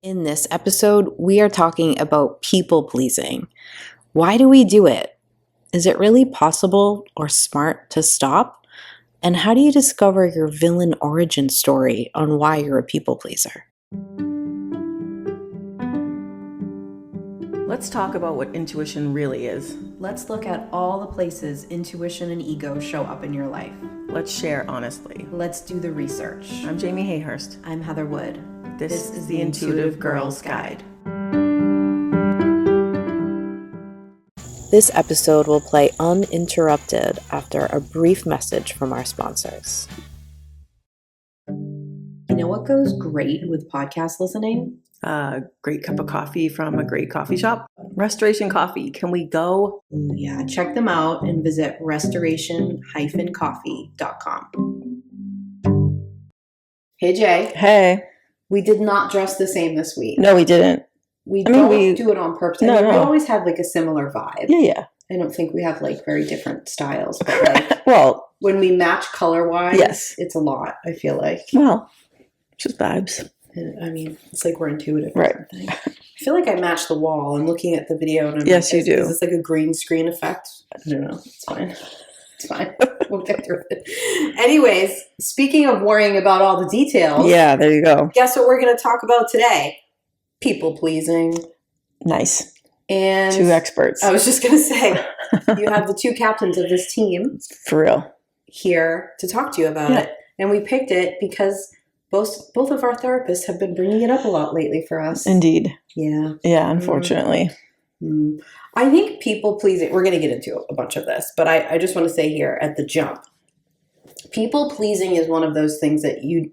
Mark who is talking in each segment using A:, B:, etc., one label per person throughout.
A: In this episode, we are talking about people pleasing. Why do we do it? Is it really possible or smart to stop? And how do you discover your villain origin story on why you're a people pleaser?
B: Let's talk about what intuition really is.
A: Let's look at all the places intuition and ego show up in your life.
B: Let's share honestly.
A: Let's do the research.
B: I'm Jamie Hayhurst.
A: I'm Heather Wood.
B: This is the Intuitive Girls Guide.
A: This episode will play uninterrupted after a brief message from our sponsors. You know what goes great with podcast listening?
B: A great cup of coffee from a great coffee shop. Restoration Coffee. Can we go?
A: Ooh, yeah, check them out and visit restoration-coffee.com. Hey, Jay.
B: Hey.
A: We did not dress the same this week.
B: No, we didn't.
A: We don't do it on purpose.
B: No.
A: We always have like a similar vibe.
B: Yeah.
A: I don't think we have like very different styles. But like
B: well,
A: when we match color-wise,
B: yes,
A: it's a lot, I feel like.
B: Well, just vibes.
A: I mean, it's like we're intuitive or
B: right.
A: something. I feel like I match the wall. I'm looking at the video and I'm
B: yes,
A: like,
B: you do.
A: Is this like a green screen effect? I don't know. It's fine. It's fine. We'll get through it. Anyways, speaking of worrying about all the details.
B: Yeah, there you go.
A: Guess what we're going to talk about today? People pleasing.
B: Nice.
A: And
B: two experts.
A: I was just going to say, you have the two captains of this team.
B: For real.
A: Here to talk to you about it. And we picked it because both of our therapists have been bringing it up a lot lately for us.
B: Indeed.
A: Yeah.
B: Yeah, unfortunately.
A: I think people pleasing, we're going to get into a bunch of this, but I just want to say here at the jump, people pleasing is one of those things that you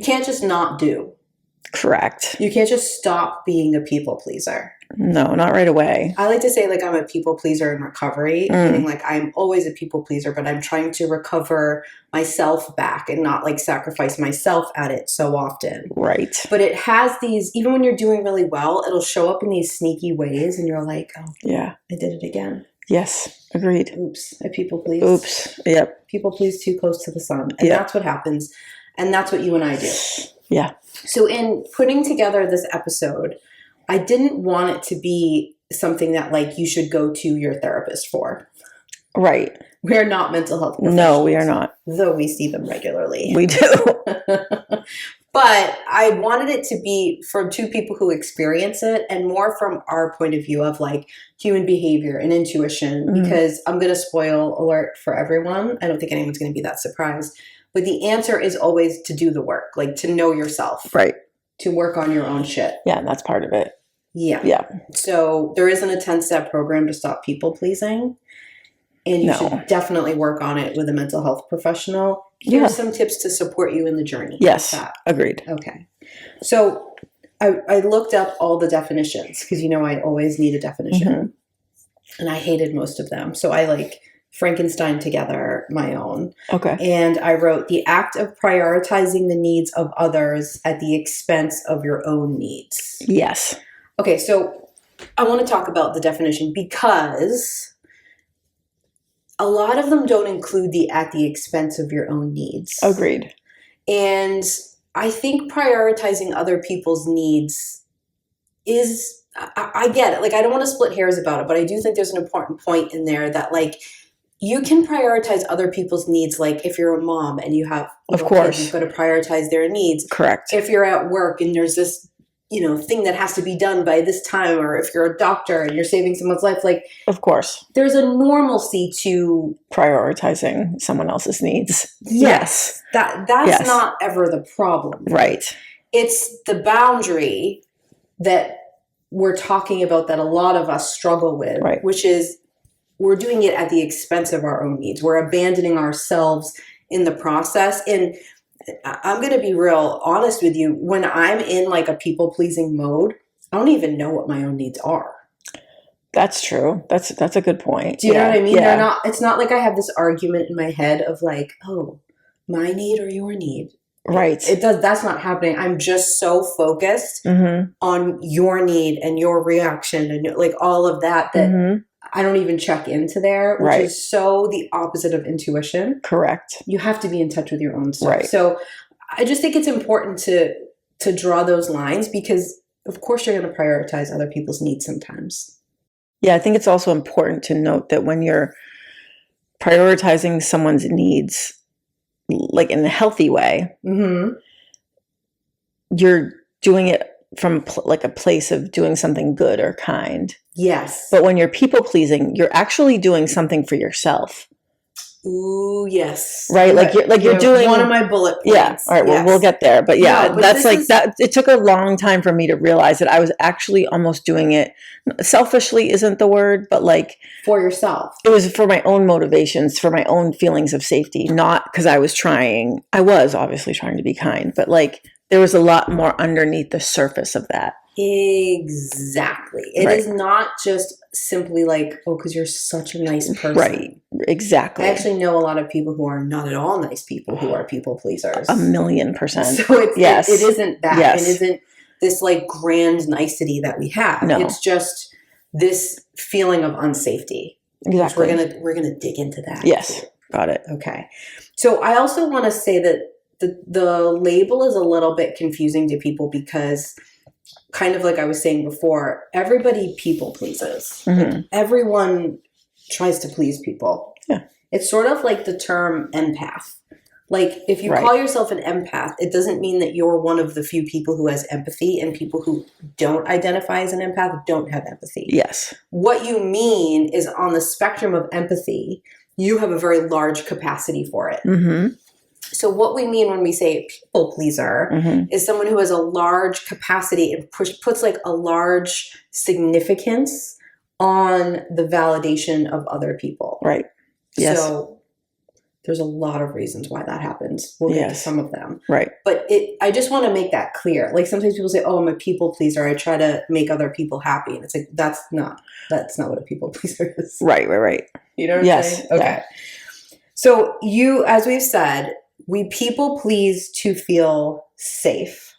A: can't just not do.
B: Correct.
A: You can't just stop being a people pleaser.
B: No, not right away.
A: I like to say like I'm a people pleaser in recovery, meaning like I'm always a people pleaser, but I'm trying to recover myself back and not like sacrifice myself at it so often.
B: Right.
A: But it has these, even when you're doing really well, it'll show up in these sneaky ways and you're like, oh, yeah, I did it again.
B: Yes, agreed.
A: Oops, I people please.
B: Oops, yep.
A: People please too close to the sun. And that's what happens. And that's what you and I do.
B: Yeah.
A: So in putting together this episode, I didn't want it to be something that like you should go to your therapist for.
B: Right.
A: We're not mental health professionals.
B: No, we are not.
A: Though we see them regularly.
B: We do.
A: But I wanted it to be from two people who experience it and more from our point of view of like human behavior and intuition, because I'm going to spoil alert for everyone. I don't think anyone's going to be that surprised. But the answer is always to do the work, like to know yourself.
B: Right.
A: To work on your own shit.
B: Yeah, that's part of it.
A: Yeah.
B: Yeah.
A: So there isn't a 10-step program to stop people pleasing. And you should definitely work on it with a mental health professional. Here's some tips to support you in the journey.
B: Yes. Agreed.
A: Okay. So I looked up all the definitions because, you know, I always need a definition. And I hated most of them. So I like Frankenstein together my own.
B: Okay.
A: And I wrote the act of prioritizing the needs of others at the expense of your own needs.
B: Yes.
A: Okay, so I want to talk about the definition because a lot of them don't include the at the expense of your own needs.
B: Agreed.
A: And I think prioritizing other people's needs is, I get it. Like, I don't want to split hairs about it, but I do think there's an important point in there that like, you can prioritize other people's needs. Like if you're a mom and you have kids, you've got to prioritize their needs.
B: Correct.
A: If you're at work and there's this, you know, thing that has to be done by this time, or if you're a doctor and you're saving someone's life, like
B: of course,
A: there's a normalcy to
B: prioritizing someone else's needs.
A: Yes. That's not ever the problem.
B: Right.
A: It's the boundary that we're talking about that a lot of us struggle with, which is we're doing it at the expense of our own needs. We're abandoning ourselves in the process. And I'm going to be real honest with you. When I'm in like a people-pleasing mode, I don't even know what my own needs are.
B: That's true. That's a good point.
A: Do you know what I mean? Yeah. It's not like I have this argument in my head of like, oh, my need or your need.
B: Right.
A: That's not happening. I'm just so focused on your need and your reaction and like all of that I don't even check into there, which is so the opposite of intuition.
B: Correct.
A: You have to be in touch with your own stuff.
B: Right.
A: So I just think it's important to to draw those lines because, of course, you're going to prioritize other people's needs sometimes.
B: Yeah, I think it's also important to note that when you're prioritizing someone's needs, like in a healthy way, you're doing it from like a place of doing something good or kind.
A: Yes.
B: But when you're people pleasing, you're actually doing something for yourself.
A: Ooh, yes.
B: Right? Like you're doing
A: one of my bullet points.
B: Yeah. All right. Well, we'll get there. But yeah,
A: No, but
B: that's like that. It took a long time for me to realize that I was actually almost doing it. Selfishly isn't the word, but like
A: for yourself.
B: It was for my own motivations, for my own feelings of safety, not because I was trying. I was obviously trying to be kind, but like there was a lot more underneath the surface of that.
A: Exactly. It is not just simply like, oh, because you're such a nice person.
B: Right. Exactly.
A: I actually know a lot of people who are not at all nice people who are people pleasers.
B: 1,000,000%.
A: So it isn't that.
B: Yes.
A: It isn't this like grand nicety that we have.
B: No.
A: It's just this feeling of unsafety.
B: Exactly.
A: We're gonna dig into that.
B: Yes.
A: Too.
B: Got it.
A: Okay. So I also want to say that the label is a little bit confusing to people because, kind of like I was saying before, everybody people pleases. Like everyone tries to please people.
B: Yeah.
A: It's sort of like the term empath. Like if you call yourself an empath, it doesn't mean that you're one of the few people who has empathy, and people who don't identify as an empath don't have empathy.
B: Yes.
A: What you mean is on the spectrum of empathy, you have a very large capacity for it. So what we mean when we say people pleaser is someone who has a large capacity and puts like a large significance on the validation of other people.
B: Right. Yes.
A: So there's a lot of reasons why that happens. We'll get to some of them.
B: Right.
A: But I just want to make that clear. Like sometimes people say, oh, I'm a people pleaser. I try to make other people happy. And it's like, that's not what a people pleaser is.
B: Right.
A: You know what I'm saying? Okay.
B: Yeah.
A: So as we've said, we people please to feel safe.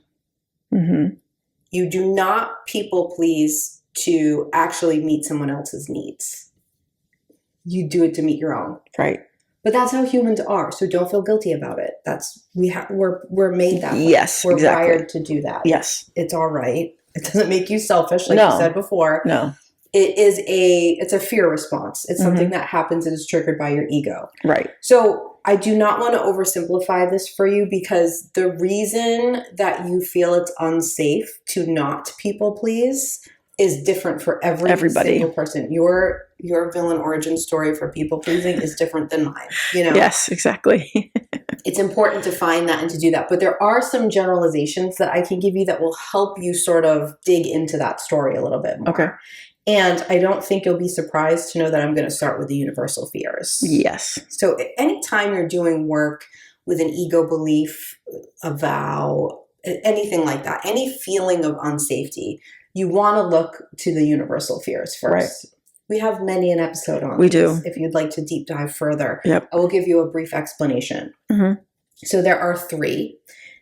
A: You do not people please to actually meet someone else's needs. You do it to meet your own.
B: Right.
A: But that's how humans are. So don't feel guilty about it. We're made that way.
B: Yes,
A: we're
B: exactly.
A: wired to do that.
B: Yes.
A: It's all right. It doesn't make you selfish, like you said before.
B: No.
A: It's a fear response. It's something that happens and is triggered by your ego.
B: Right.
A: So I do not want to oversimplify this for you, because the reason that you feel it's unsafe to not people please is different for everybody. Single person. Your villain origin story for people pleasing is different than mine. You know?
B: Yes, exactly.
A: It's important to find that and to do that. But there are some generalizations that I can give you that will help you sort of dig into that story a little bit more.
B: Okay.
A: And I don't think you'll be surprised to know that I'm going to start with the universal fears.
B: Yes.
A: So anytime you're doing work with an ego belief, a vow, anything like that, any feeling of unsafety, you want to look to the universal fears first.
B: Right.
A: We have many an episode on
B: We
A: this.
B: do.
A: If you'd like to deep dive further,
B: Yep.
A: I will give you a brief explanation. So there are 3,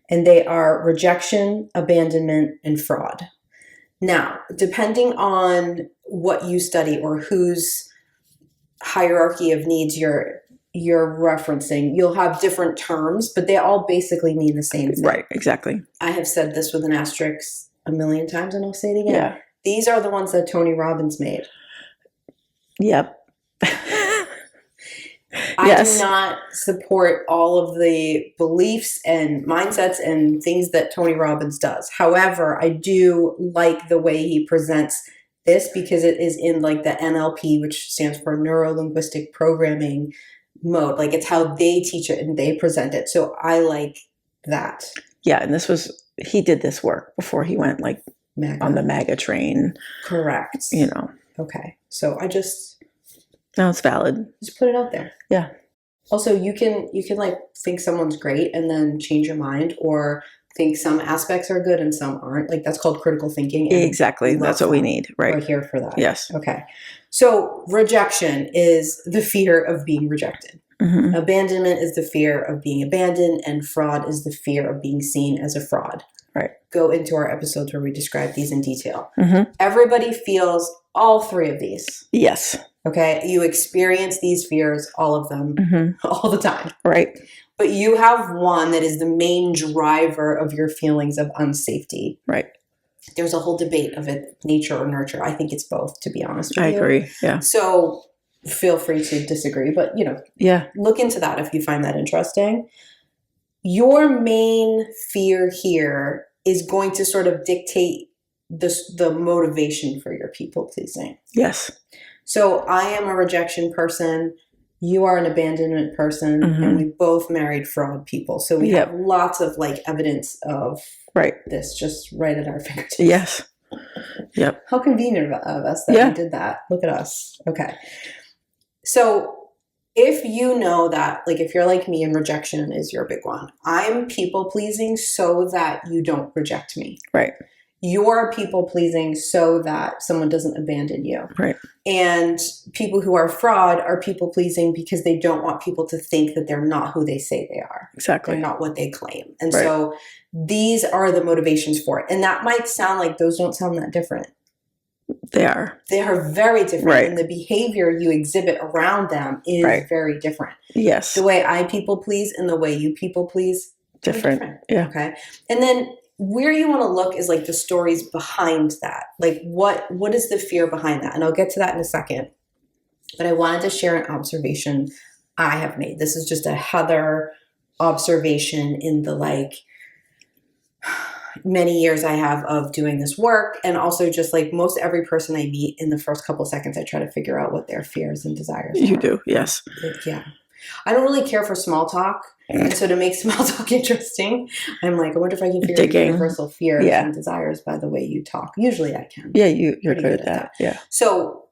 A: and they are rejection, abandonment, and fraud. Now, depending on what you study or whose hierarchy of needs you're referencing, you'll have different terms, but they all basically mean the same thing.
B: Right, exactly.
A: I have said this with an asterisk a million times, and I'll say it again.
B: Yeah.
A: These are the ones that Tony Robbins made.
B: Yep.
A: I do not support all of the beliefs and mindsets and things that Tony Robbins does. However, I do like the way he presents this, because it is in like the NLP, which stands for Neuro-Linguistic Programming mode. Like it's how they teach it and they present it. So I like that.
B: Yeah, and he did this work before he went like
A: MAGA.
B: On the MAGA train.
A: Correct.
B: You know.
A: Okay. So
B: No, it's valid.
A: just put it out there.
B: Yeah.
A: Also, you can like think someone's great and then change your mind, or think some aspects are good and some aren't. Like that's called critical thinking.
B: Exactly. That's what we need. Right.
A: We're here for that.
B: Yes.
A: Okay. So rejection is the fear of being rejected. Abandonment is the fear of being abandoned, and fraud is the fear of being seen as a fraud.
B: Right.
A: Go into our episodes where we describe these in detail. Everybody feels all 3 of these.
B: Yes.
A: Okay. You experience these fears, all of them, all the time.
B: Right.
A: but you have one that is the main driver of your feelings of unsafety.
B: Right.
A: There's a whole debate of it, nature or nurture. I think it's both, to be honest with
B: I
A: you.
B: agree. Yeah.
A: So feel free to disagree, but look into that if you find that interesting. Your main fear here is going to sort of dictate the motivation for your people pleasing.
B: Yes.
A: So I am a rejection person. You are an abandonment person, and we both married fraud people. So we have lots of evidence of this just right at our fingertips.
B: Yes. Yep.
A: How convenient of us that we did that. Look at us. Okay. So if you know that, if you're like me and rejection is your big one, I'm people pleasing so that you don't reject me.
B: Right.
A: You're people pleasing so that someone doesn't abandon you.
B: Right.
A: And people who are fraud are people pleasing because they don't want people to think that they're not who they say they are.
B: Exactly.
A: They're not what they claim. And so these are the motivations for it. And that might sound like those don't sound that different.
B: They are.
A: They are very different.
B: Right.
A: And the behavior you exhibit around them is very different.
B: Yes.
A: The way I people please and the way you people please,
B: different. Yeah.
A: Okay. And then where you want to look is the stories behind that. What is the fear behind that? And I'll get to that in a second. But I wanted to share an observation I have made. This is just a Heather observation in the many years I have of doing this work. And also just most every person I meet, in the first couple seconds, I try to figure out what their fears and desires are.
B: You do. Yes.
A: Yeah. I don't really care for small talk. And so to make small talk interesting, I'm I wonder if I can figure out universal fears and desires by the way you talk. Usually I can.
B: Yeah, you're good at that. Yeah.
A: So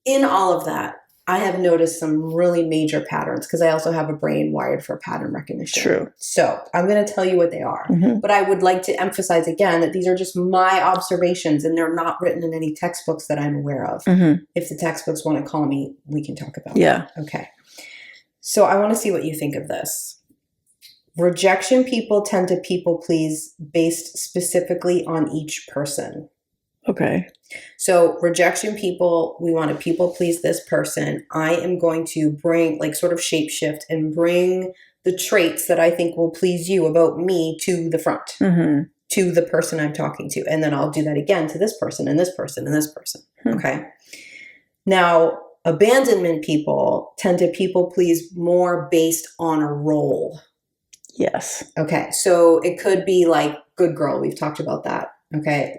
A: in all of that, I have noticed some really major patterns because I also have a brain wired for pattern recognition.
B: True.
A: So I'm going to tell you what they are. But I would like to emphasize again that these are just my observations and they're not written in any textbooks that I'm aware of. If the textbooks want to call me, we can talk about that. Okay. So I want to see what you think of this. Rejection people tend to people please based specifically on each person.
B: Okay.
A: So rejection people, we want to people please this person. I am going to bring sort of shapeshift and bring the traits that I think will please you about me to the front, to the person I'm talking to. And then I'll do that again to this person and this person and this person. Okay. Now, abandonment people tend to people please more based on a role.
B: Yes.
A: Okay. So it could be good girl. We've talked about that. Okay.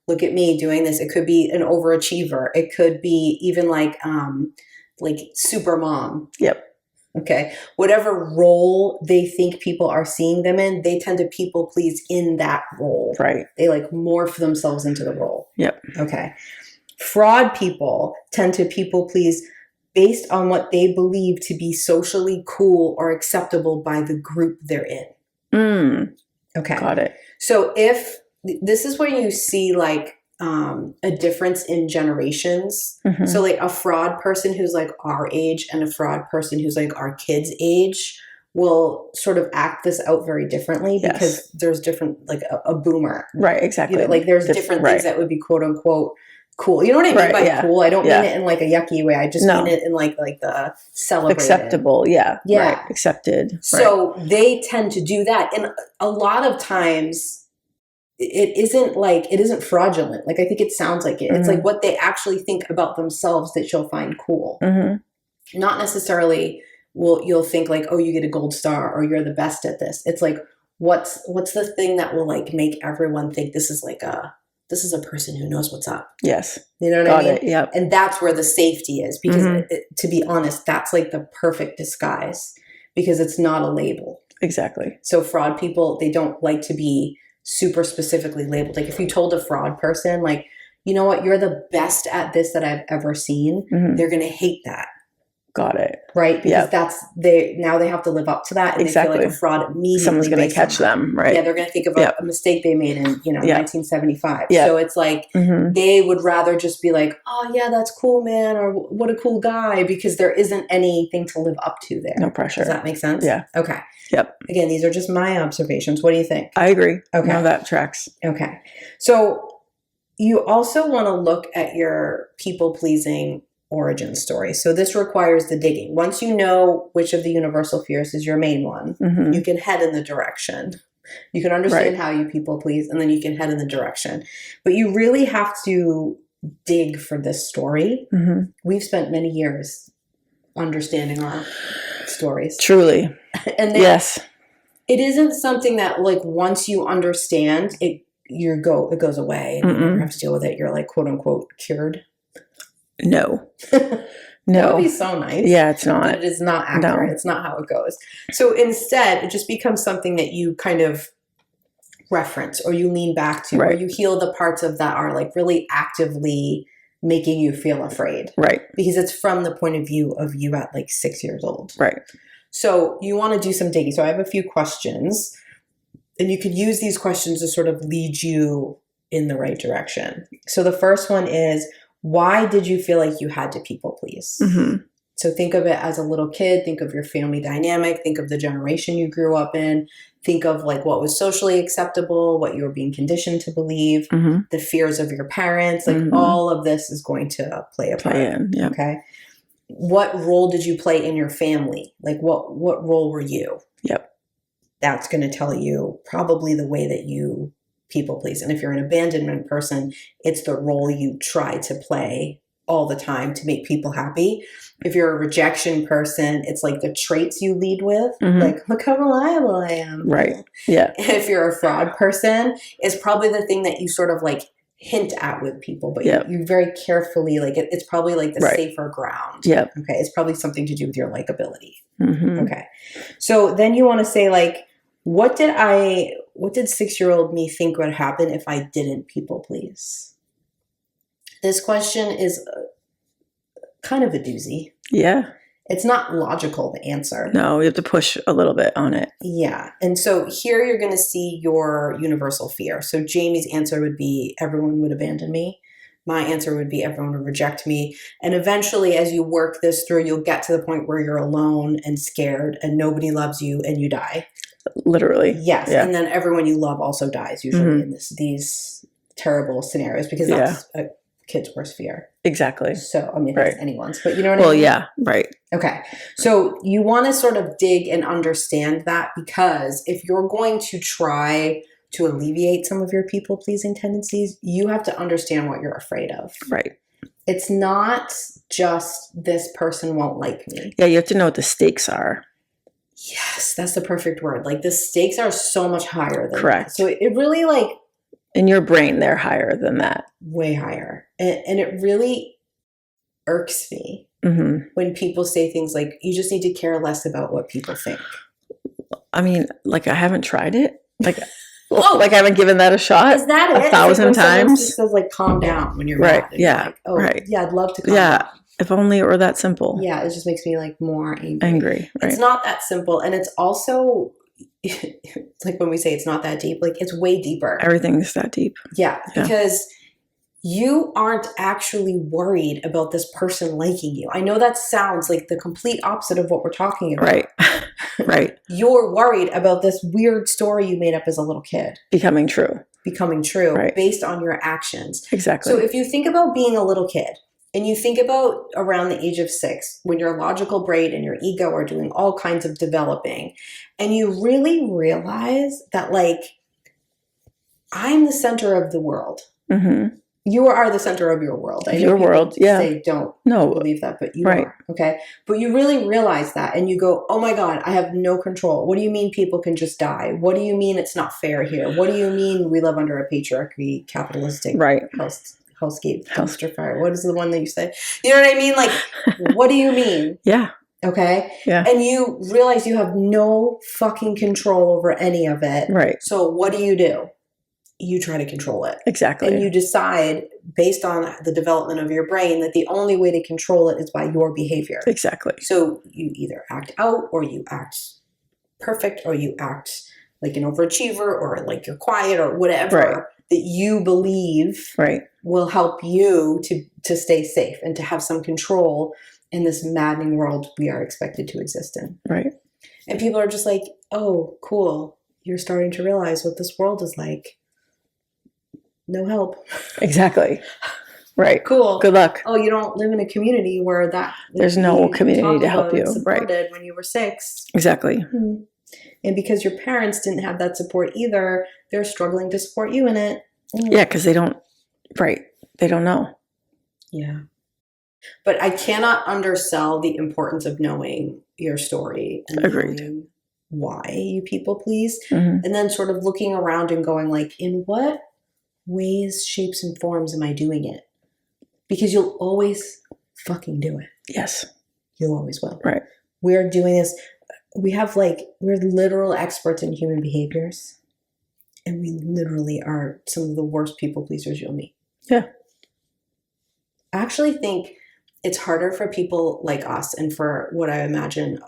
A: Look at me doing this. It could be an overachiever. It could be even super mom.
B: Yep.
A: Okay. Whatever role they think people are seeing them in, they tend to people please in that role.
B: Right.
A: They morph themselves into the role.
B: Yep.
A: Okay. Fraud people tend to people please based on what they believe to be socially cool or acceptable by the group they're in. Okay.
B: Got it.
A: So if this is where you see a difference in generations. So a fraud person who's our age and a fraud person who's our kids' age will sort of act this out very differently because there's different, a boomer.
B: Right, exactly.
A: There's different things that would be quote unquote cool. You know what I mean by cool? I don't mean it in a yucky way. I just mean it in the celebrated.
B: Acceptable, yeah.
A: Yeah.
B: Right. Accepted.
A: So they tend to do that. And a lot of times it isn't fraudulent. I think it sounds like it. It's what they actually think about themselves that you'll find cool. Not necessarily you'll think oh, you get a gold star or you're the best at this. It's what's the thing that will make everyone think this is this is a person who knows what's up.
B: Yes.
A: You know what I mean?
B: It, yep.
A: And that's where the safety is because to be honest, that's the perfect disguise because it's not a label.
B: Exactly.
A: So fraud people, they don't like to be super specifically labeled. If you told a fraud person, you know what, you're the best at this that I've ever seen, they're going to hate that.
B: Got it.
A: Right? Because they have to live up to that. And they feel a fraud immediately.
B: Someone's going to catch them, right?
A: Yeah, they're going to think of a mistake they made in 1975.
B: Yeah.
A: So it's they would rather just be oh yeah, that's cool, man, or what a cool guy, because there isn't anything to live up to there.
B: No pressure.
A: Does that make sense?
B: Yeah.
A: Okay.
B: Yep.
A: Again, these are just my observations. What do you think?
B: I agree.
A: Okay.
B: No, that tracks.
A: Okay. So you also want to look at your people pleasing origin story. So this requires the digging. Once you know which of the universal fears is your main one, you can head in the direction. You can understand how you people please, and then you can head in the direction. But you really have to dig for this story. We've spent many years understanding our stories.
B: Truly.
A: And yes. It isn't something that, like, once you understand it, it goes away and you never have to deal with it. You're like, quote unquote, cured.
B: No.
A: That would be so nice.
B: Yeah, it's not.
A: But it is not accurate. No. It's not how it goes. So instead, it just becomes something that you kind of reference or you lean back to, or you heal the parts of that are like really actively making you feel afraid.
B: Right.
A: Because it's from the point of view of you at like 6 years old.
B: Right.
A: So you want to do some digging. So I have a few questions, and you could use these questions to sort of lead you in the right direction. So the first one is, why did you feel like you had to people please? So think of it as a little kid. Think of your family dynamic. Think of the generation you grew up in. Think of like what was socially acceptable, what you were being conditioned to believe, the fears of your parents. Like all of this is going to play a part. Okay. What role did you play in your family? Like what role were you?
B: Yep.
A: That's going to tell you probably the way that you people please. And if you're an abandonment person, it's the role you try to play all the time to make people happy. If you're a rejection person, it's like the traits you lead with. Like, look how reliable I am.
B: Right. Yeah.
A: If you're a fraud person, it's probably the thing that you sort of like hint at with people, but you very carefully, like it's probably like the safer ground.
B: Yeah.
A: Okay. It's probably something to do with your likability. Okay. So then you want to say like, what did 6-year-old me think would happen if I didn't people please? This question is kind of a doozy. Yeah. It's not logical to answer.
B: No, you have to push a little bit on it.
A: Yeah. And so here you're going to see your universal fear. So Jamie's answer would be everyone would abandon me. My answer would be everyone would reject me. And eventually, as you work this through, you'll get to the point where you're alone and scared and nobody loves you and you die.
B: Literally.
A: Yes. Yeah. And then everyone you love also dies usually in these terrible scenarios, because that's a kid's worst fear.
B: Exactly.
A: So, I mean, that's anyone's, but you know what I mean?
B: Well, yeah. Right.
A: Okay. So you want to sort of dig and understand that, because if you're going to try to alleviate some of your people-pleasing tendencies, you have to understand what you're afraid of.
B: Right.
A: It's not just this person won't like me.
B: Yeah, you have to know what the stakes are.
A: Yes, that's the perfect word. Like the stakes are so much higher than
B: Correct.
A: That. So it really like...
B: In your brain, they're higher than that.
A: Way higher. And it really irks me when people say things like, you just need to care less about what people think.
B: I mean, like I haven't tried it. Like... like I haven't given that a shot.
A: Is that it?
B: 1,000 times.
A: Just says like calm down when you're mad.
B: Yeah.
A: Like, oh, yeah, I'd love to calm down.
B: If only it were that simple.
A: Yeah, it just makes me like more angry.
B: Right.
A: It's not that simple, and it's also like when we say it's not that deep, like it's way deeper.
B: Everything's that deep.
A: Yeah, because you aren't actually worried about this person liking you. I know that sounds like the complete opposite of what we're talking about.
B: Right. Right.
A: You're worried about this weird story you made up as a little kid.
B: Becoming true.
A: Based on your actions.
B: Exactly.
A: So if you think about being a little kid and you think about around the age of 6, when your logical brain and your ego are doing all kinds of developing, and you really realize that like, I'm the center of the world. You are the center of your world. I know
B: your world,
A: say don't believe that, but you are. Okay. But you really realize that and you go, oh my God, I have no control. What do you mean people can just die? What do you mean it's not fair here? What do you mean we live under a patriarchy, capitalistic hellscape, dumpster fire? What is the one that you said? You know what I mean? Like, what do you mean?
B: Yeah.
A: Okay.
B: Yeah.
A: And you realize you have no fucking control over any of it.
B: Right.
A: So what do? You try to control it.
B: Exactly.
A: And you decide based on the development of your brain that the only way to control it is by your behavior.
B: Exactly.
A: So you either act out or you act perfect or you act like an overachiever or like you're quiet or whatever that you believe will help you to stay safe and to have some control in this maddening world we are expected to exist in.
B: Right.
A: And people are just like, oh, cool. You're starting to realize what this world is like. No help.
B: Exactly. Right.
A: Cool.
B: Good luck.
A: Oh, you don't live in a community where that
B: There's no community to help you.
A: Supported when you were 6.
B: Exactly.
A: Mm-hmm. And because your parents didn't have that support either, they're struggling to support you in it. Mm.
B: Yeah, because they don't know.
A: Yeah. But I cannot undersell the importance of knowing your story and knowing why you people please.
B: Mm-hmm.
A: And then sort of looking around and going like, in what ways, shapes, and forms am I doing it? Because you'll always fucking do it.
B: Yes.
A: You always will.
B: Right.
A: We're doing this. We're literal experts in human behaviors. And we literally are some of the worst people pleasers you'll meet.
B: Yeah.
A: I actually think it's harder for people like us and for what I imagine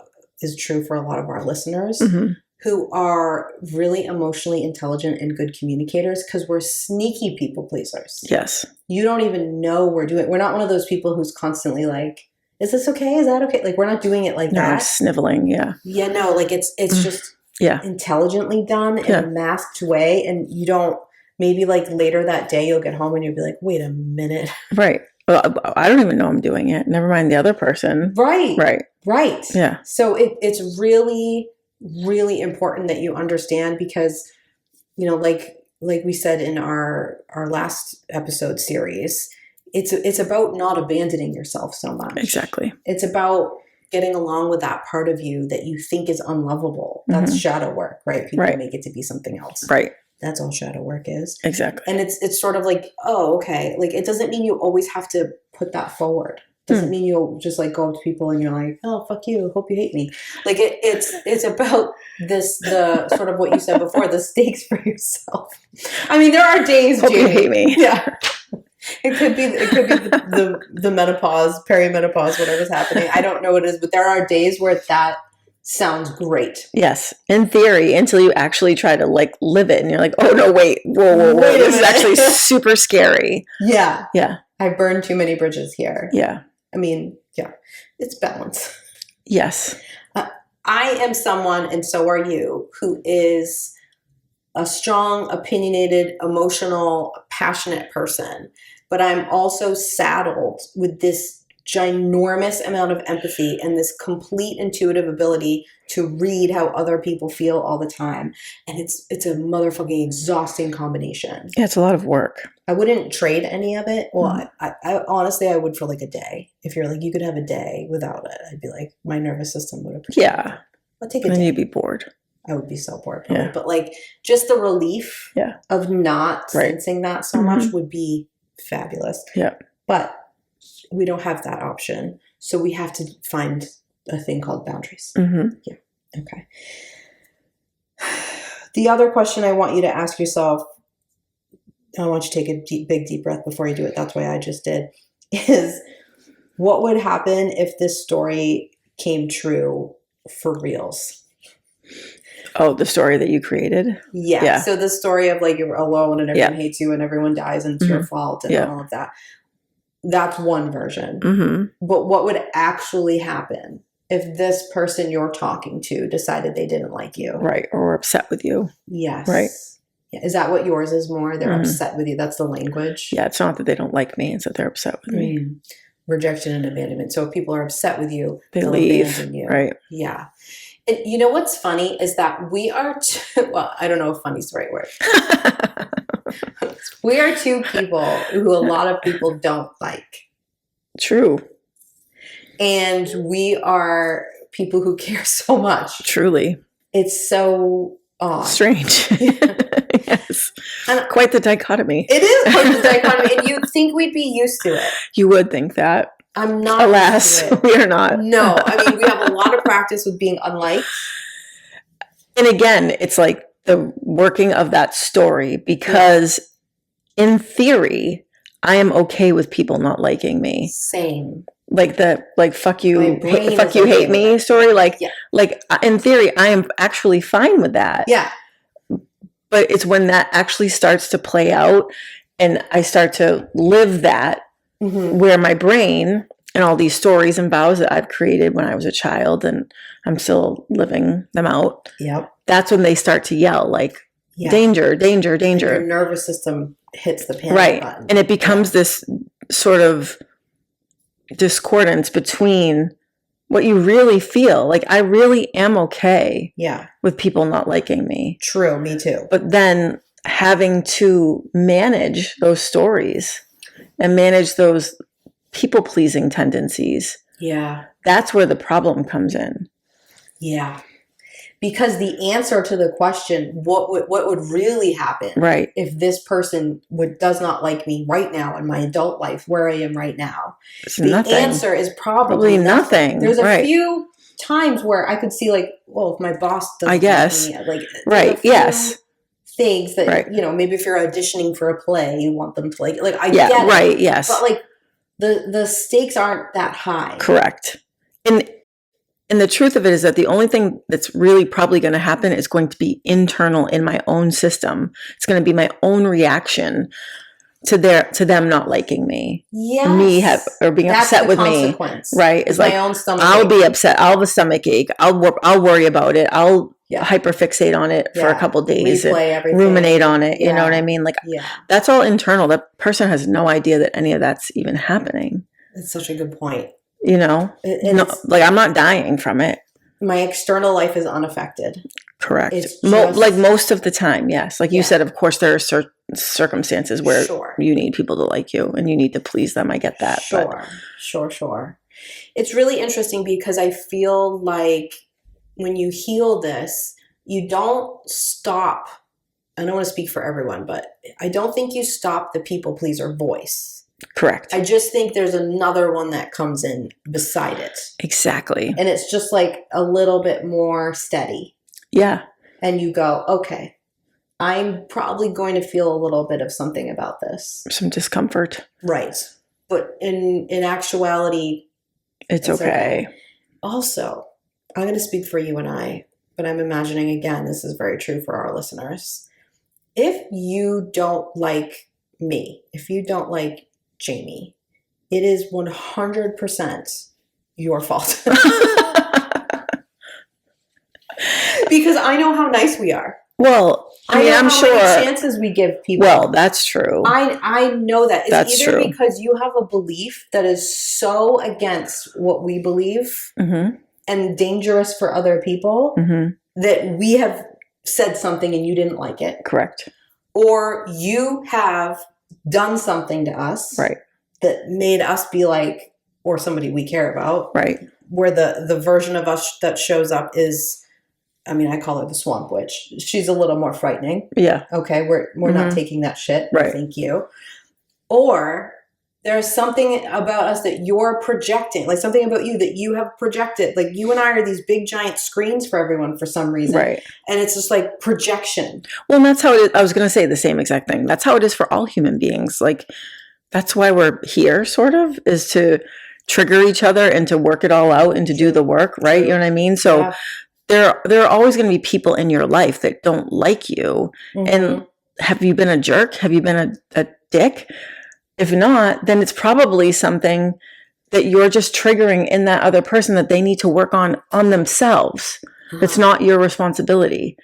A: is true for a lot of our listeners
B: mm-hmm.
A: who are really emotionally intelligent and good communicators because we're sneaky people pleasers.
B: Yes.
A: You don't even know we're doing it. We're not one of those people who's constantly like, is this okay? Is that okay? Like, we're not doing it like that.
B: Sniveling, yeah.
A: Yeah, no, like it's just intelligently done in a masked way. And you don't, maybe like later that day you'll get home and you'll be like, wait a minute.
B: Right. Well, I don't even know I'm doing it. Never mind the other person.
A: Right.
B: Right.
A: Right.
B: Yeah.
A: So it's really, really important that you understand because, you know, like we said in our last episode series, it's about not abandoning yourself so much.
B: Exactly.
A: It's about getting along with that part of you that you think is unlovable. That's
B: mm-hmm.
A: shadow work, right? People make it to be something else.
B: Right.
A: That's all shadow work is.
B: Exactly.
A: And it's sort of like, oh, okay. Like, it doesn't mean you always have to put that forward. Doesn't mean you'll just like go up to people and you're like, oh, fuck you. Hope you hate me. Like it's about the sort of what you said before, the stakes for yourself. I mean, there are days,
B: Hope
A: Jamie,
B: you hate me.
A: Yeah. It could be the menopause, perimenopause, whatever's happening. I don't know what it is, but there are days where that sounds great.
B: Yes. In theory, until you actually try to like live it and you're like, oh no, wait, whoa. This is actually super scary.
A: Yeah.
B: Yeah.
A: I burned too many bridges here.
B: Yeah.
A: I mean, yeah, it's balance.
B: Yes.
A: I am someone, and so are you, who is a strong, opinionated, emotional, passionate person. But I'm also saddled with this ginormous amount of empathy and this complete intuitive ability to read how other people feel all the time. And it's a motherfucking exhausting combination.
B: Yeah, it's a lot of work.
A: I wouldn't trade any of it. Well, I honestly, I would for like a day. If you're like, you could have a day without it, I'd be like, my nervous system would appreciate it. I'll take a day.
B: And you'd be bored.
A: I would be so bored. Probably. Yeah. But like just the relief of not sensing that so much would be fabulous.
B: Yeah.
A: But we don't have that option. So we have to find a thing called boundaries.
B: Mm-hmm.
A: Yeah. Okay. The other question I want you to ask yourself, I want you to take a big deep breath before you do it. That's why I just did, is what would happen if this story came true for reals?
B: Oh, the story that you created?
A: Yeah. So the story of like you're alone and everyone hates you and everyone dies and it's your fault and all of that. That's one version.
B: Mm-hmm.
A: But what would actually happen if this person you're talking to decided they didn't like you?
B: Right. Or were upset with you.
A: Yes.
B: Right.
A: Yeah. Is that what yours is more? They're upset with you. That's the language.
B: Yeah. It's not that they don't like me. It's that they're upset with me.
A: Rejection and abandonment. So if people are upset with you,
B: they'll leave. Abandon you. Right.
A: Yeah. And you know what's funny is that we are well, I don't know if funny is the right word. We are two people who a lot of people don't like.
B: True.
A: And we are people who care so much.
B: Truly.
A: It's so odd.
B: Strange. Yes. And quite the dichotomy.
A: It is quite the dichotomy. And you'd think we'd be used to it.
B: You would think that.
A: I'm not.
B: Alas, we are not.
A: No. I mean, we have a lot of practice with being unliked.
B: And again, it's like the working of that story because in theory, I am okay with people not liking me.
A: Same.
B: Like the fuck you hate me story. Like in theory, I am actually fine with that.
A: Yeah.
B: But it's when that actually starts to play out and I start to live that where my brain and all these stories and vows that I've created when I was a child and I'm still living them out.
A: Yep.
B: That's when they start to yell like danger, danger, danger.
A: Your nervous system hits the panic button.
B: And it becomes this sort of discordance between what you really feel. Like, I really am okay with people not liking me.
A: True, me too.
B: But then having to manage those stories and manage those people-pleasing tendencies.
A: Yeah.
B: That's where the problem comes in.
A: Yeah. Because the answer to the question, what would really happen if this person does not like me right now in my adult life, where I am right now? The answer is probably nothing. There's a few times where I could see like, well, if my boss doesn't like me, like things that maybe if you're auditioning for a play, you want them to like I get it, but like the stakes aren't that high.
B: Correct. And the truth of it is that the only thing that's really probably going to happen is going to be internal in my own system. It's going to be my own reaction to them not liking me.
A: Yes.
B: Or being upset with me. Right. It's like,
A: my own stomach
B: I'll be upset. I'll have a stomach ache. I'll worry about it. I'll hyperfixate on it for a couple of days and ruminate on it. You know what I mean? Like, that's all internal. That person has no idea that any of that's even happening.
A: That's such a good point.
B: You know, like I'm not dying from it.
A: My external life is unaffected.
B: Correct. Like most of the time, yes. Like you said, of course, there are certain circumstances where you need people to like you and you need to please them. I get that.
A: Sure. It's really interesting because I feel like when you heal this, you don't stop. I don't want to speak for everyone, but I don't think you stop the people pleaser voice.
B: Correct.
A: I just think there's another one that comes in beside it.
B: Exactly.
A: And it's just like a little bit more steady.
B: Yeah.
A: And you go, okay, I'm probably going to feel a little bit of something about this.
B: Some discomfort.
A: Right. But in actuality,
B: it's okay.
A: Also, I'm going to speak for you and I, but I'm imagining, again, this is very true for our listeners. If you don't like me, if you don't like Jamie, it is 100% your fault. Because I know how nice we are.
B: Well, I mean, I'm sure
A: many chances we give people.
B: Well, that's true.
A: I know that. It's
B: that's
A: either
B: true.
A: Because you have a belief that is so against what we believe and dangerous for other people that we have said something and you didn't like it.
B: Correct.
A: Or you have done something to us that made us be like, or somebody we care about, where the version of us that shows up is, I mean, I call her the swamp witch. She's a little more frightening.
B: Yeah.
A: Okay, we're not taking that shit.
B: Right.
A: Thank you. Or there's something about us that you're projecting, like something about you that you have projected. Like you and I are these big giant screens for everyone for some reason.
B: Right.
A: And it's just like projection.
B: Well, and that's how it is. I was going to say the same exact thing. That's how it is for all human beings. Like that's why we're here, sort of, is to trigger each other and to work it all out and to do the work, right? You know what I mean? So there are always going to be people in your life that don't like you. And have you been a jerk? Have you been a dick? If not, then it's probably something that you're just triggering in that other person that they need to work on themselves. It's not your responsibility.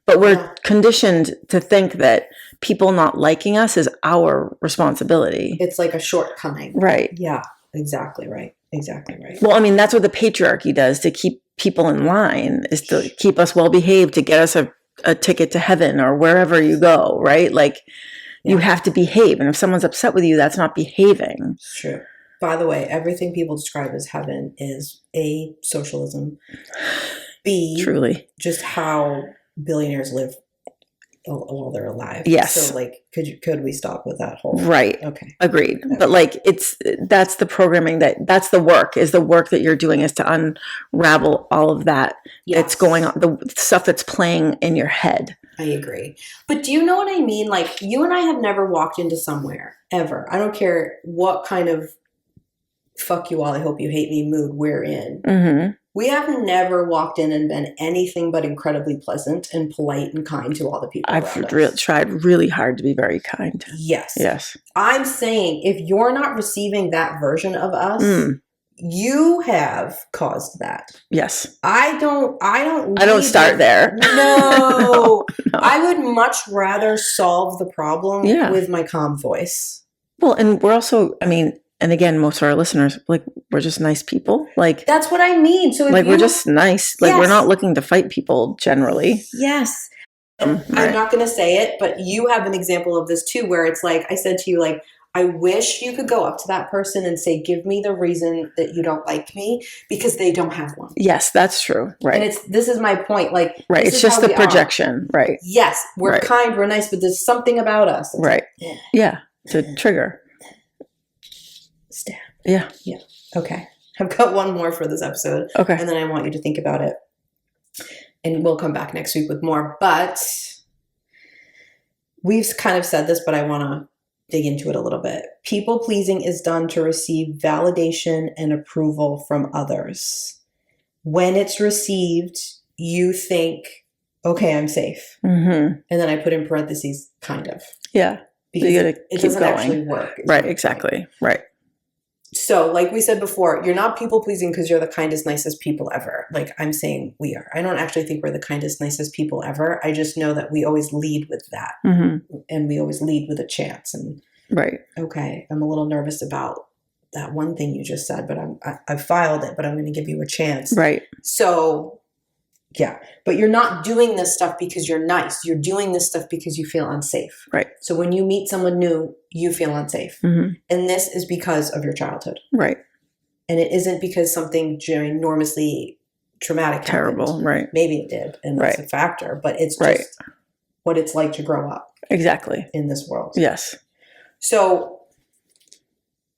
B: But we're conditioned to think that people not liking us is our responsibility.
A: It's like a shortcoming.
B: Right.
A: Yeah, exactly right. Exactly right.
B: Well, I mean, that's what the patriarchy does to keep people in line, is to keep us well behaved, to get us a ticket to heaven or wherever you go, right? Like, you have to behave. And if someone's upset with you, that's not behaving.
A: It's true. By the way, everything people describe as heaven is A, socialism, B,
B: truly, just
A: how billionaires live while they're alive.
B: Yes.
A: So like, could we stop with that whole?
B: Right.
A: Okay.
B: Agreed. Okay. But like, that's the programming that's the work that you're doing, is to unravel all of that. That's going on, the stuff that's playing in your head.
A: I agree. But do you know what I mean? Like, you and I have never walked into somewhere ever. I don't care what kind of fuck you all, I hope you hate me mood we're in. We have never walked in and been anything but incredibly pleasant and polite and kind to all the people.
B: I've tried really hard to be very kind.
A: Yes.
B: Yes.
A: I'm saying, if you're not receiving that version of us, you have caused that.
B: Yes.
A: I don't
B: start there.
A: No. I would much rather solve the problem with my calm voice.
B: Well, and we're also, I mean, and again, most of our listeners, like, we're just nice people. Like,
A: that's what I mean. So if
B: like, we're just nice. Like,
A: yes.
B: we're not looking to fight people generally.
A: Yes.
B: Right.
A: I'm not going to say it, but you have an example of this too, where it's like, I said to you, like, I wish you could go up to that person and say, give me the reason that you don't like me, because they don't have one.
B: Yes, that's true. Right.
A: And this is my point. Like,
B: right. It's just the projection. Right.
A: Yes. We're
B: right.
A: kind, we're nice, but there's something about us. It's
B: right.
A: Like,
B: yeah. It's a trigger.
A: Stab.
B: Yeah.
A: Yeah. Okay. I've got one more for this episode.
B: Okay.
A: And then I want you to think about it. And we'll come back next week with more. But we've kind of said this, but I want to dig into it a little bit. People pleasing is done to receive validation and approval from others. When it's received, you think, okay, I'm safe.
B: Mm-hmm.
A: And then I put in parentheses, kind of.
B: Yeah.
A: Because it doesn't actually work.
B: Right, exactly. Right.
A: So, like we said before, you're not people pleasing because you're the kindest, nicest people ever. Like I'm saying we are. I don't actually think we're the kindest, nicest people ever. I just know that we always lead with that.
B: Mm-hmm.
A: And we always lead with a chance. And
B: right.
A: Okay, I'm a little nervous about that one thing you just said, but I filed it, but I'm going to give you a chance.
B: Right.
A: So, yeah. But you're not doing this stuff because you're nice. You're doing this stuff because you feel unsafe.
B: Right.
A: So when you meet someone new, you feel unsafe.
B: Mm-hmm.
A: And this is because of your childhood.
B: Right.
A: And it isn't because something ginormously traumatic
B: terrible
A: happened.
B: Right.
A: Maybe it did, and that's a factor, but it's just what it's like to grow up.
B: Exactly.
A: In this world.
B: Yes.
A: So,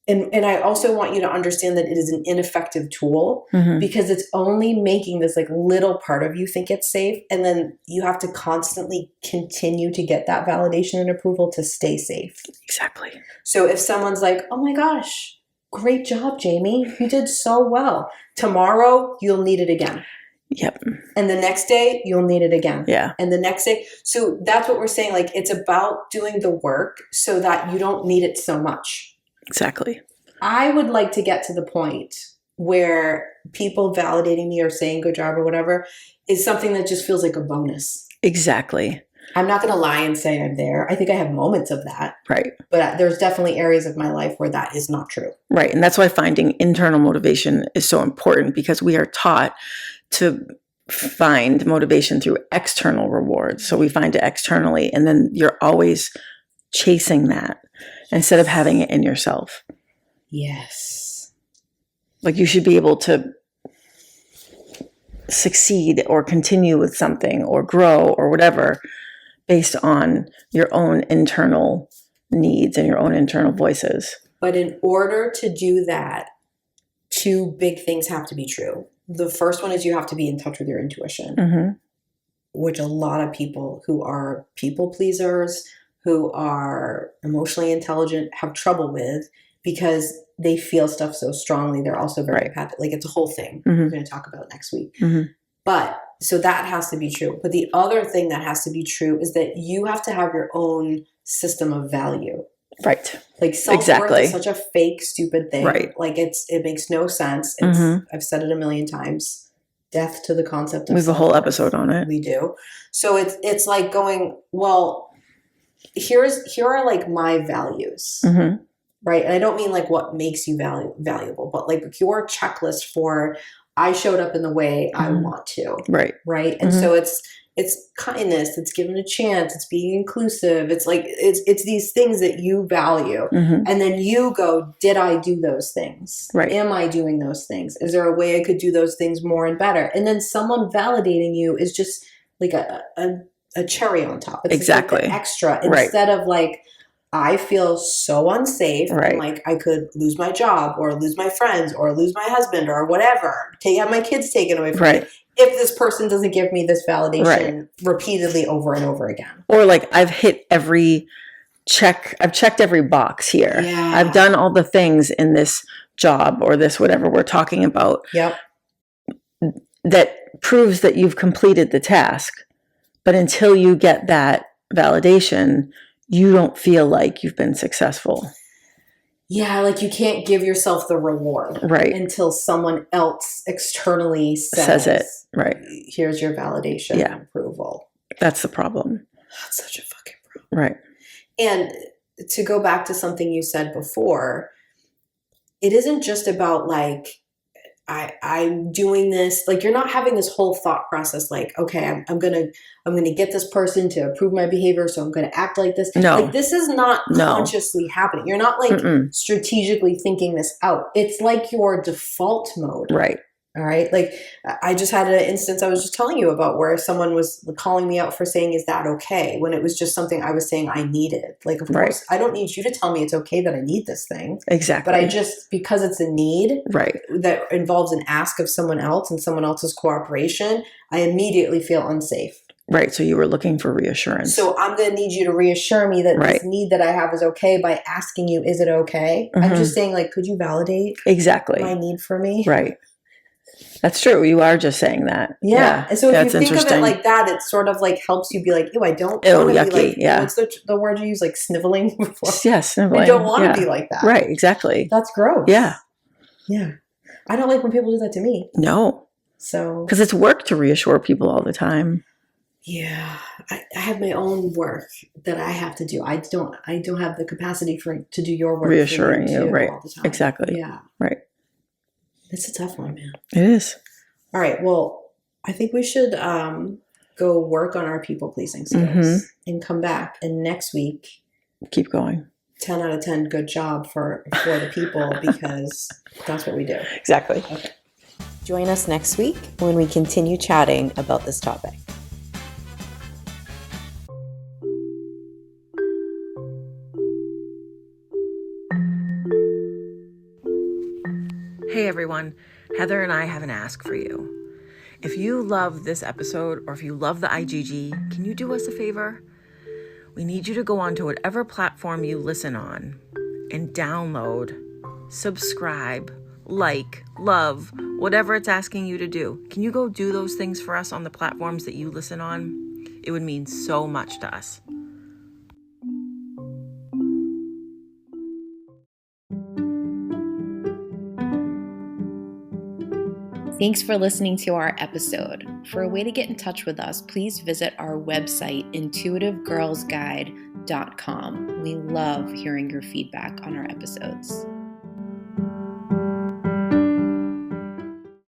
A: and I also want you to understand that it is an ineffective tool
B: mm-hmm.
A: because it's only making this like little part of you think it's safe. And then you have to constantly continue to get that validation and approval to stay safe.
B: Exactly.
A: So if someone's like, oh my gosh, great job, Jamie. You did so well. Tomorrow, you'll need it again.
B: Yep.
A: And the next day, you'll need it again.
B: Yeah.
A: And the next day. So that's what we're saying. Like, it's about doing the work so that you don't need it so much.
B: Exactly.
A: I would like to get to the point where people validating me or saying good job or whatever is something that just feels like a bonus.
B: Exactly.
A: I'm not going to lie and say I'm there. I think I have moments of that.
B: Right.
A: But there's definitely areas of my life where that is not true.
B: Right. And that's why finding internal motivation is so important, because we are taught to find motivation through external rewards. So we find it externally, and then you're always chasing that instead of having it in yourself.
A: Yes.
B: Like, you should be able to succeed or continue with something or grow or whatever based on your own internal needs and your own internal voices.
A: But in order to do that, two big things have to be true. The first one is you have to be in touch with your intuition,
B: mm-hmm.
A: which a lot of people who are people pleasers, who are emotionally intelligent, have trouble with because they feel stuff so strongly. They're also very empathic. Like, it's a whole thing
B: mm-hmm.
A: we're going to talk about next week.
B: Mm-hmm.
A: But so that has to be true. But the other thing that has to be true is that you have to have your own system of value.
B: Right.
A: Like, self-worth is such a fake, stupid thing.
B: Right.
A: Like, it makes no sense.
B: Mm-hmm.
A: I've said it a million times. Death to the concept of
B: we have a whole episode on it.
A: We do. So it's like going, well, here are like my values.
B: Mm-hmm.
A: Right. And I don't mean like what makes you valuable, but like your checklist for I showed up in the way I want to.
B: Right.
A: Right. And so it's kindness, it's giving a chance, it's being inclusive. It's like, it's these things that you value.
B: Mm-hmm.
A: And then you go, did I do those things?
B: Right.
A: Am I doing those things? Is there a way I could do those things more and better? And then someone validating you is just like a cherry on top. It's
B: exactly.
A: like the extra instead of like, I feel so unsafe.
B: Right.
A: And like I could lose my job or lose my friends or lose my husband or whatever. Have my kids taken away from me. If this person doesn't give me this validation repeatedly over and over again.
B: Or like, I've hit every check. I've checked every box here.
A: Yeah.
B: I've done all the things in this job or this whatever we're talking about.
A: Yep.
B: That proves that you've completed the task. But until you get that validation, you don't feel like you've been successful.
A: Yeah, like you can't give yourself the reward until someone else externally says
B: it. Right.
A: Here's your validation and approval.
B: That's the problem.
A: That's such a fucking problem.
B: Right.
A: And to go back to something you said before, it isn't just about like, I'm doing this, like you're not having this whole thought process like, okay, I'm gonna get this person to approve my behavior, so I'm gonna act like this.
B: No.
A: Like this is not consciously happening. You're not like strategically thinking this out. It's like your default mode.
B: Right.
A: All right. Like I just had an instance I was just telling you about where someone was calling me out for saying, is that okay? When it was just something I was saying I needed. Like, of course, I don't need you to tell me it's okay that I need this thing.
B: Exactly.
A: But I just, because it's a need that involves an ask of someone else and someone else's cooperation, I immediately feel unsafe.
B: Right. So you were looking for reassurance.
A: So I'm going to need you to reassure me that this need that I have is okay by asking you, is it okay? I'm just saying, like, could you validate my need for me?
B: Right. That's true. You are just saying that.
A: Yeah. And so if you think of it like that, it sort of like helps you be like, ew, I don't want to be like, what's the word you use? Like sniveling?
B: Yeah, sniveling.
A: I don't want to be like that.
B: Right, exactly.
A: That's gross.
B: Yeah.
A: Yeah. I don't like when people do that to me.
B: No.
A: So.
B: Because it's work to reassure people all the time.
A: Yeah. I have my own work that I have to do. I don't have the capacity to do your work.
B: Reassuring you, right.
A: All the time.
B: Exactly.
A: Yeah.
B: Right.
A: It's a tough one, man.
B: It is.
A: All right. Well, I think we should go work on our people-pleasing skills and come back. And next week,
B: keep going.
A: 10 out of 10, good job for the people, because that's what we do.
B: Exactly.
A: Okay. Join us next week when we continue chatting about this topic.
B: Hey everyone, Heather and I have an ask for you. If you love this episode or if you love the IGG, can you do us a favor? We need you to go onto whatever platform you listen on and download, subscribe, like, love, whatever it's asking you to do. Can you go do those things for us on the platforms that you listen on? It would mean so much to us.
C: Thanks for listening to our episode. For a way to get in touch with us, please visit our website, intuitivegirlsguide.com. We love hearing your feedback on our episodes.